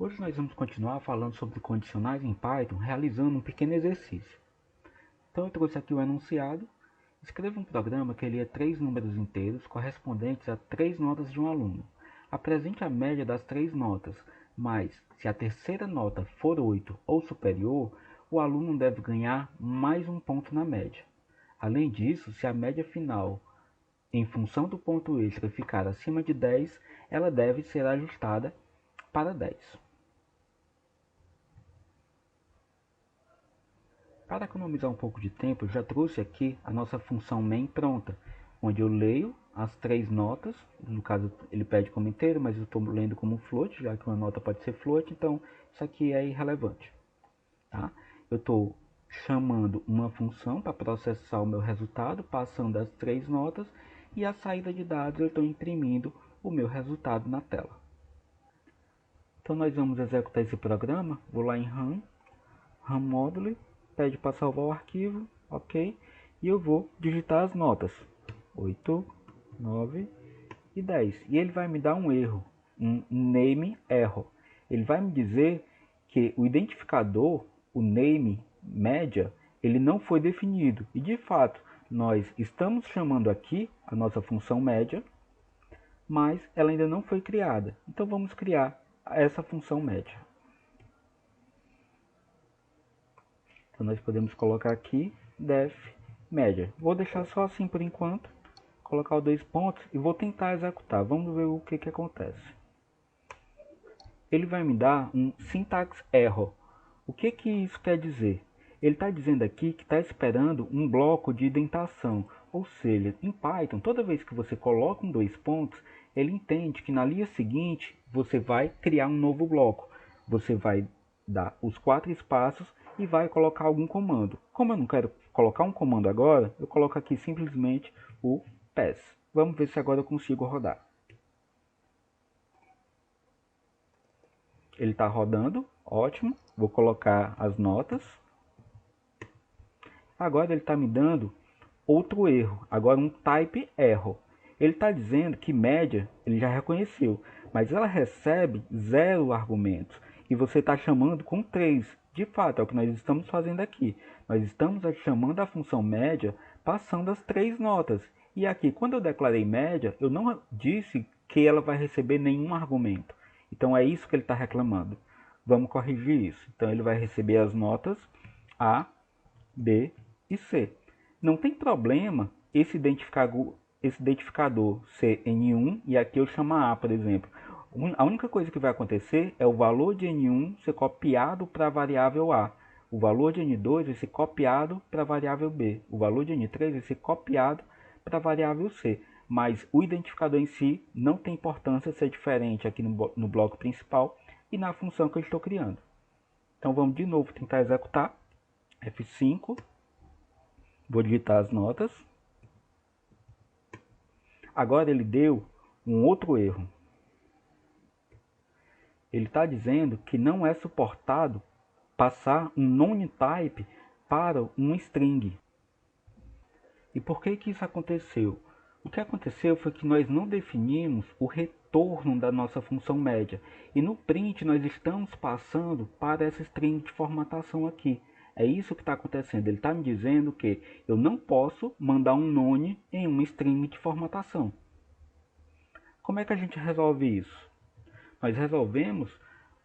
Hoje nós vamos continuar falando sobre condicionais em Python, realizando um pequeno exercício. Então eu trouxe aqui o enunciado. Escreva um programa que lia 3 números inteiros correspondentes a 3 notas de um aluno. Apresente a média das 3 notas, mas se a terceira nota for 8 ou superior, o aluno deve ganhar mais um ponto na média. Além disso, se a média final em função do ponto extra ficar acima de 10, ela deve ser ajustada para 10. Para economizar um pouco de tempo, eu já trouxe aqui a nossa função main pronta, onde eu leio as 3 notas, no caso ele pede como inteiro, mas eu estou lendo como float, já que uma nota pode ser float, então isso aqui é irrelevante. Tá? Eu estou chamando uma função para processar o meu resultado, passando as 3 notas, e a saída de dados eu estou imprimindo o meu resultado na tela. Então nós vamos executar esse programa, vou lá em RAM Module, pede para salvar o arquivo, ok, e eu vou digitar as notas 8, 9 e 10, e ele vai me dar um erro, um name error. Ele vai me dizer que o identificador, o name média, ele não foi definido, e de fato nós estamos chamando aqui a nossa função média, mas ela ainda não foi criada. Então vamos criar essa função média. Então nós podemos colocar aqui def média. Vou deixar só assim por enquanto, colocar os 2 pontos e vou tentar executar. Vamos ver o que acontece. Ele vai me dar um syntax error. O que isso quer dizer? Ele está dizendo aqui que está esperando um bloco de indentação, ou seja, em Python, toda vez que você coloca um 2 pontos, ele entende que na linha seguinte você vai criar um novo bloco. Você vai dar os 4 espaços e vai colocar algum comando. Como eu não quero colocar um comando agora, eu coloco aqui simplesmente o pass. Vamos ver se agora eu consigo rodar. Ele está rodando, ótimo. Vou colocar as notas. Agora ele está me dando outro erro, agora um type error. Ele está dizendo que média ele já reconheceu, mas ela recebe 0 argumentos e você está chamando com 3. De fato, é o que nós estamos fazendo aqui. Nós estamos chamando a função média passando as 3 notas. E aqui, quando eu declarei média, eu não disse que ela vai receber nenhum argumento. Então é isso que ele está reclamando. Vamos corrigir isso. Então ele vai receber as notas A, B e C. Não tem problema esse identificador ser N1 e aqui eu chamo A, por exemplo. A única coisa que vai acontecer é o valor de N1 ser copiado para a variável A. O valor de N2 vai ser copiado para a variável B. O valor de N3 vai ser copiado para a variável C. Mas o identificador em si não tem importância ser diferente aqui no bloco principal e na função que eu estou criando. Então vamos de novo tentar executar. F5. Vou digitar as notas. Agora ele deu um outro erro. Ele está dizendo que não é suportado passar um non-type para um string. E por que isso aconteceu? O que aconteceu foi que nós não definimos o retorno da nossa função média. E no print nós estamos passando para essa string de formatação aqui. É isso que está acontecendo. Ele está me dizendo que eu não posso mandar um none em uma string de formatação. Como é que a gente resolve isso? Nós resolvemos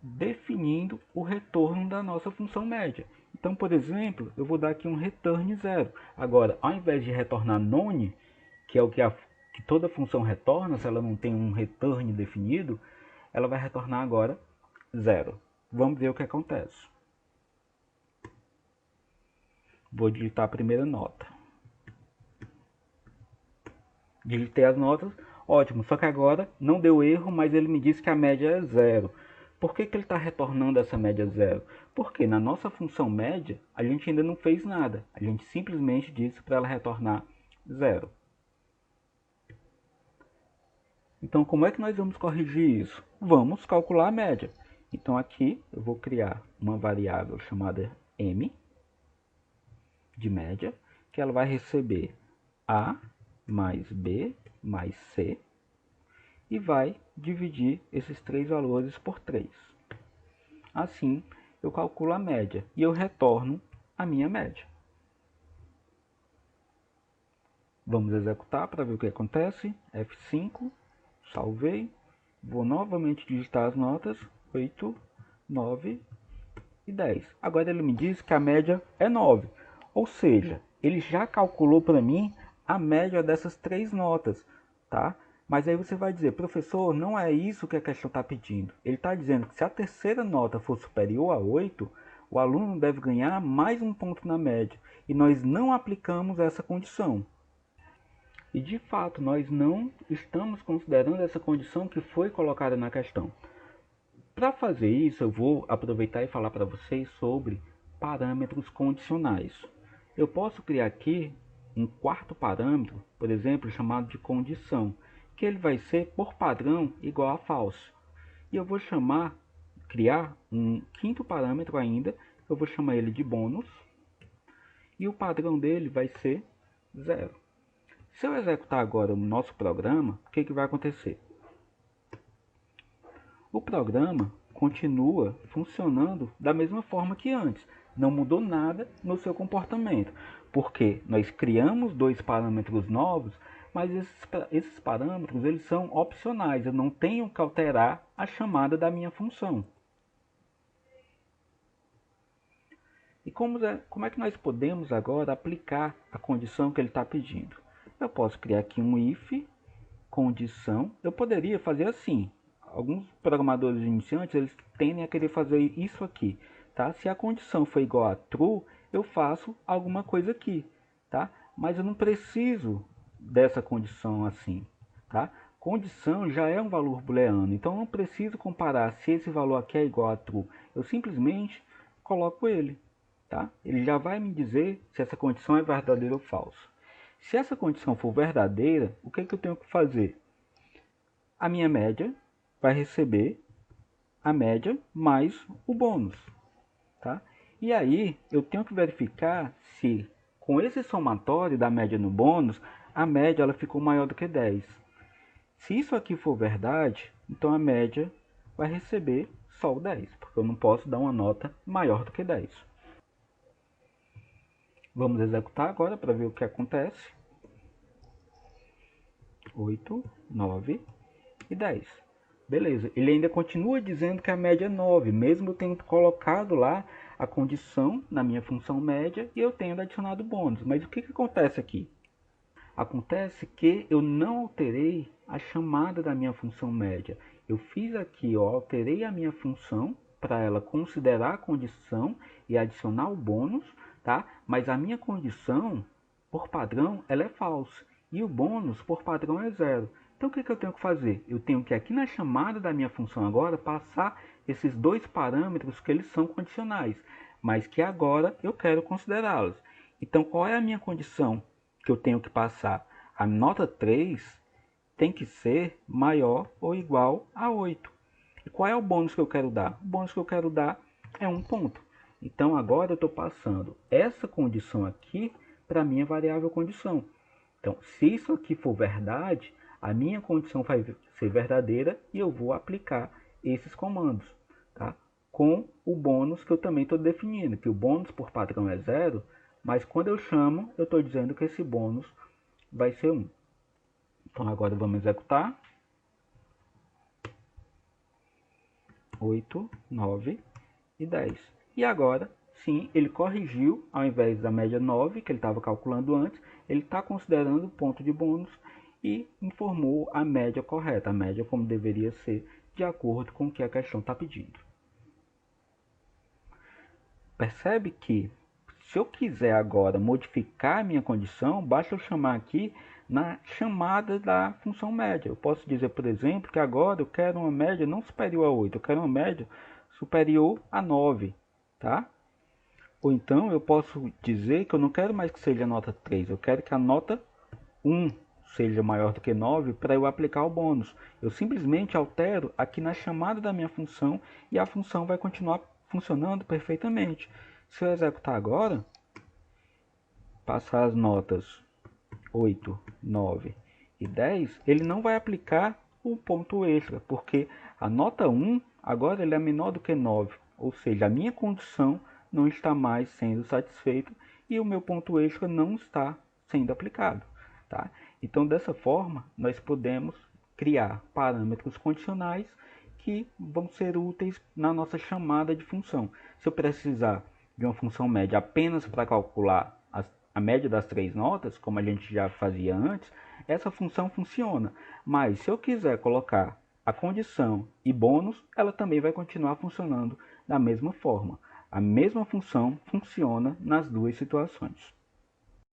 definindo o retorno da nossa função média. Então, por exemplo, eu vou dar aqui um return 0. Agora, ao invés de retornar none, que é o que toda função retorna, se ela não tem um return definido, ela vai retornar agora 0. Vamos ver o que acontece. Vou digitar a primeira nota. Digitei as notas, ótimo, só que agora não deu erro, mas ele me disse que a média é 0. Por que ele está retornando essa média 0? Porque na nossa função média, a gente ainda não fez nada. A gente simplesmente disse para ela retornar 0. Então, como é que nós vamos corrigir isso? Vamos calcular a média. Então, aqui eu vou criar uma variável chamada m, de média, que ela vai receber A mais B mais C, e vai dividir esses 3 valores por 3. Assim, eu calculo a média e eu retorno a minha média. Vamos executar para ver o que acontece. F5, salvei. Vou novamente digitar as notas, 8, 9 e 10. Agora ele me diz que a média é 9. Ou seja, ele já calculou para mim a média dessas três notas, tá? Mas aí você vai dizer, professor, não é isso que a questão está pedindo. Ele está dizendo que se a terceira nota for superior a 8, o aluno deve ganhar mais um ponto na média. E nós não aplicamos essa condição. E de fato, nós não estamos considerando essa condição que foi colocada na questão. Para fazer isso, eu vou aproveitar e falar para vocês sobre parâmetros condicionais. Eu posso criar aqui um quarto parâmetro, por exemplo, chamado de condição, que ele vai ser, por padrão, igual a false. E eu vou criar um quinto parâmetro ainda, eu vou chamar ele de bônus, e o padrão dele vai ser 0. Se eu executar agora o nosso programa, o que vai acontecer? O programa continua funcionando da mesma forma que antes. Não mudou nada no seu comportamento, porque nós criamos dois parâmetros novos, mas esses parâmetros eles são opcionais. Eu não tenho que alterar a chamada da minha função. E como é que nós podemos agora aplicar a condição que ele está pedindo? Eu posso criar aqui um if condição. Eu poderia fazer assim. Alguns programadores iniciantes eles tendem a querer fazer isso aqui, tá? Se a condição for igual a true, eu faço alguma coisa aqui, tá? Mas eu não preciso dessa condição assim, tá? Condição já é um valor booleano, então eu não preciso comparar se esse valor aqui é igual a true. Eu simplesmente coloco ele, tá? Ele já vai me dizer se essa condição é verdadeira ou falsa. Se essa condição for verdadeira, o que eu tenho que fazer? A minha média vai receber a média mais o bônus, tá? E aí eu tenho que verificar se com esse somatório da média no bônus, a média ela ficou maior do que 10. Se isso aqui for verdade, então a média vai receber só o 10, porque eu não posso dar uma nota maior do que 10. Vamos executar agora para ver o que acontece. 8, 9 e 10. Beleza, ele ainda continua dizendo que a média é 9, mesmo eu tendo colocado lá a condição na minha função média e eu tendo adicionado bônus. Mas o que acontece aqui? Acontece que eu não alterei a chamada da minha função média. Eu fiz aqui, ó, alterei a minha função para ela considerar a condição e adicionar o bônus, tá? Mas a minha condição, por padrão, ela é falsa. E o bônus, por padrão, é 0. Então, o que eu tenho que fazer? Eu tenho que, aqui na chamada da minha função agora, passar esses dois parâmetros que eles são condicionais, mas que agora eu quero considerá-los. Então, qual é a minha condição que eu tenho que passar? A nota 3 tem que ser maior ou igual a 8. E qual é o bônus que eu quero dar? O bônus que eu quero dar é 1 ponto. Então, agora eu estou passando essa condição aqui para a minha variável condição. Então, se isso aqui for verdade, a minha condição vai ser verdadeira e eu vou aplicar esses comandos, tá? Com o bônus que eu também estou definindo, que o bônus por padrão é 0, mas quando eu chamo, eu estou dizendo que esse bônus vai ser 1. Então, agora vamos executar. 8, 9 e 10. E agora, sim, ele corrigiu, ao invés da média 9, que ele estava calculando antes, ele está considerando o ponto de bônus e informou a média correta, a média como deveria ser, de acordo com o que a questão está pedindo. Percebe que, se eu quiser agora modificar a minha condição, basta eu chamar aqui na chamada da função média. Eu posso dizer, por exemplo, que agora eu quero uma média não superior a 8, eu quero uma média superior a 9, tá? Ou então eu posso dizer que eu não quero mais que seja a nota 3, eu quero que a nota 1 seja maior do que 9 para eu aplicar o bônus. Eu simplesmente altero aqui na chamada da minha função e a função vai continuar funcionando perfeitamente. Se eu executar agora, passar as notas 8, 9 e 10, ele não vai aplicar o ponto extra, porque a nota 1 agora ele é menor do que 9. ou seja, a minha condição não está mais sendo satisfeita e o meu ponto extra não está sendo aplicado. Tá? Então, dessa forma, nós podemos criar parâmetros condicionais que vão ser úteis na nossa chamada de função. Se eu precisar de uma função média apenas para calcular a média das três notas, como a gente já fazia antes, essa função funciona. Mas se eu quiser colocar a condição e bônus, ela também vai continuar funcionando da mesma forma. A mesma função funciona nas duas situações.